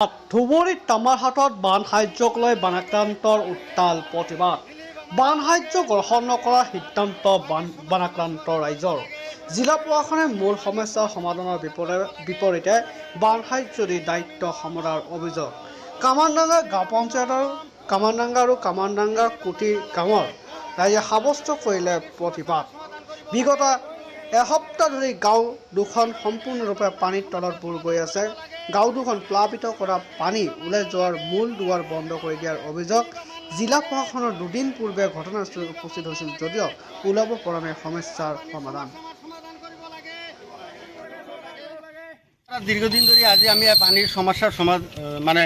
ধুবুৰীত তামাৰহাটত বান সাহায্যক লৈ বানাক্ৰান্তৰ উত্তাল প্ৰতিবাদ। বান সাহায্য গ্ৰহণ নকৰাৰ সিদ্ধান্ত বানাক্ৰান্ত ৰাইজৰ। জিলা প্ৰশাসনে মূল সমস্যা সমাধানৰ বিপৰীতে বান সাহায্য দি দায়িত্ব সামৰাৰ অভিযোগ। কামাৰডাঙ্গা গাঁও পঞ্চায়তৰ কামাৰডাঙ্গা আৰু কামাৰডাঙ্গা কুটি গাঁৱৰ ৰাইজে সাব্যস্ত কৰিলে প্ৰতিবাদ। বিগত এসপ্তাহ ধৰি গাঁও দুখন সম্পূৰ্ণৰূপে পানীৰ তলত বুৰ গৈ আছে। গাঁও দুখন প্লাবিত কৰা পানী ওলাই যোৱাৰ মূল দুৱাৰ বন্ধ কৰি দিয়াৰ অভিযোগ। জিলা প্ৰশাসনৰ দুদিন পূৰ্বে ঘটনাস্থলীত উপস্থিত হৈছিল যদিও ওলাব পৰা নাই সমস্যাৰ সমাধান। দীৰ্ঘদিন ধৰে আজি আমি পানিৰ সমস্যাৰ মানে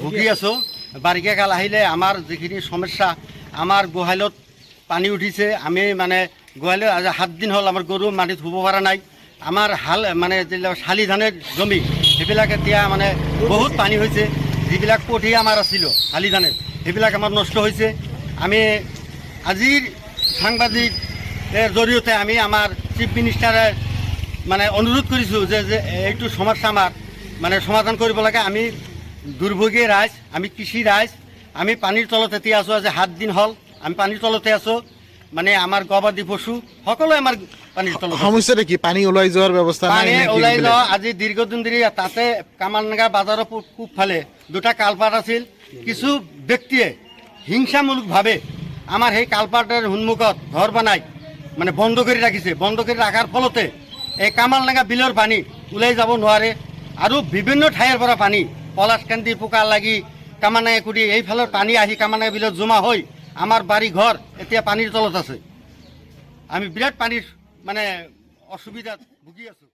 ভুগি আছো। বাৰিষা কাল আহিলে আমার যিখিনি সমস্যা, আমার গোহালত পানী উঠিছে। আমি মানে গোহালত আজি 7 দিন হল আমার গরু মাটিত শুব পৰা নাই। আমাৰ হাল মানে শালি ধানেৰ জমি সেইবিলাক এতিয়া মানে বহুত পানী হৈছে। যিবিলাক কঠি আমাৰ আছিল শালি ধানেৰ সেইবিলাক আমাৰ নষ্ট হৈছে। আমি আজিৰ সাংবাদিকৰ জৰিয়তে আমি আমাৰ চিফ মিনিষ্টাৰে মানে অনুৰোধ কৰিছোঁ যে এইটো সমস্যা আমাৰ মানে সমাধান কৰিব লাগে। আমি দুৰ্ভোগী ৰাইজ, আমি কৃষি ৰাইজ, আমি পানীৰ তলত এতিয়া আছোঁ। আজি 7 দিন হ'ল আমি পানীৰ তলতে আছোঁ। মানে আমাৰ গবাদি পশু সকলোৱে আমাৰ পানীৰ তলত। সমস্যাটা কি? পানী ওলাই যোৱাৰ ব্যৱস্থা নাই? পানী ওলাই যোৱা আজি দীৰ্ঘদিন ধৰি তাতে কামাৰডাঙ্গা বাজাৰৰ পূবফালে দুটা কালপাট আছিল। কিছু ব্যক্তিয়ে হিংসামূলকভাৱে আমাৰ সেই কালপাটৰ সন্মুখত ঘৰ বনাই মানে বন্ধ কৰি ৰাখিছে। বন্ধ কৰি ৰখাৰ ফলতে এই কামাৰডাঙ্গা বিলৰ পানী ওলাই যাব নোৱাৰে। আৰু বিভিন্ন ঠাইৰ পৰা পানী পলাশকান্দি পোকা লাগি কামাৰডাঙ্গা কুটি এইফালৰ পানী আহি কামাৰডাঙ্গা বিলত জমা হৈ আমাৰ বাৰী ঘৰ এতিয়া পানীৰ তলত আছে। আমি বিৰাট পানীৰ মানে অসুবিধাত ভুগি আছোঁ।